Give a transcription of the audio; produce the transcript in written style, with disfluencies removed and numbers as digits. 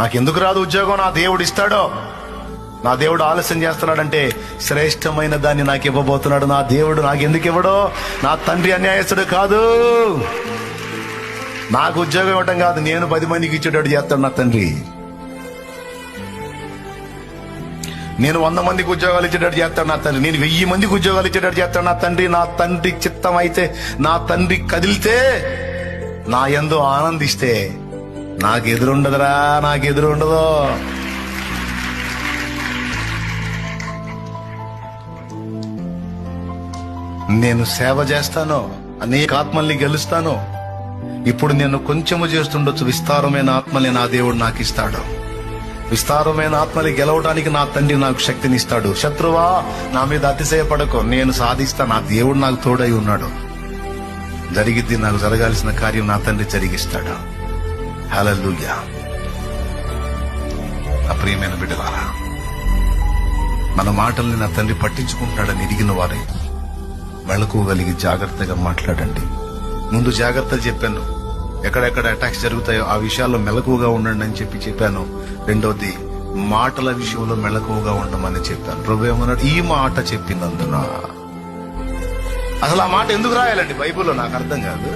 నాకెందుకు రాదు ఉద్యోగం? నా దేవుడు ఇస్తాడో. నా దేవుడు ఆలస్యం చేస్తున్నాడంటే శ్రేష్టమైన దాన్ని నాకు ఇవ్వబోతున్నాడు. నా దేవుడు నాకెందుకు ఇవ్వడో? నా తండ్రి అన్యాయస్తుడు కాదు. నాకు ఉద్యోగం ఇవ్వటం కాదు, నేను 10 మందికి ఇచ్చేటట్టు చేస్తాడు నా తండ్రి. నేను 100 మందికి ఉద్యోగాలు ఇచ్చేటట్టు చేస్తాడు నా తండ్రి. నేను 1000 మందికి ఉద్యోగాలు ఇచ్చేటట్టు చేస్తాడు నా తండ్రి. నా తండ్రి చిత్తం అయితే, నా తండ్రి కదిలితే, నా యందు ఆనందిస్తే నాకు ఎదురుండదురా, నాకు ఎదురుండదు. నేను సేవ చేస్తాను, అనేక ఆత్మల్ని గెలుస్తాను. ఇప్పుడు నేను కొంచెము చేస్తుండొచ్చు, విస్తారమైన ఆత్మల్ని నా దేవుడు నాకు ఇస్తాడు. విస్తారమైన ఆత్మని గెలవడానికి నా తండ్రి నాకు శక్తినిస్తాడు. శత్రువా, నా మీద అతిశయపడకు, నేను సాధిస్తా. నా దేవుడు నాకు తోడై ఉన్నాడు. జరిగిద్ది, నాకు జరగాల్సిన కార్యం నా తండ్రి జరిగిస్తాడు. హల్లెలూయా. నా ప్రియమైన బిడ్డలారా, మన మాటల్ని నా తండ్రి పట్టించుకుంటాడని ఎరిగిన వారే మెళకువగలిగి జాగ్రత్తగా మాట్లాడండి. ముందు జాగ్రత్త చెప్పాను, ఎక్కడెక్కడ అటాక్స్ జరుగుతాయో ఆ విషయాల్లో మెలకువగా ఉండండి అని చెప్పాను. రెండోది, మాటల విషయంలో మెలకువగా ఉండమని చెప్పాను. ప్రభు ఏమన్నాడు? ఈ మాట చెప్పినందున. అసలు ఆ మాట ఎందుకు రాయాలండి బైబిల్లో? నాకు అర్థం కాదు.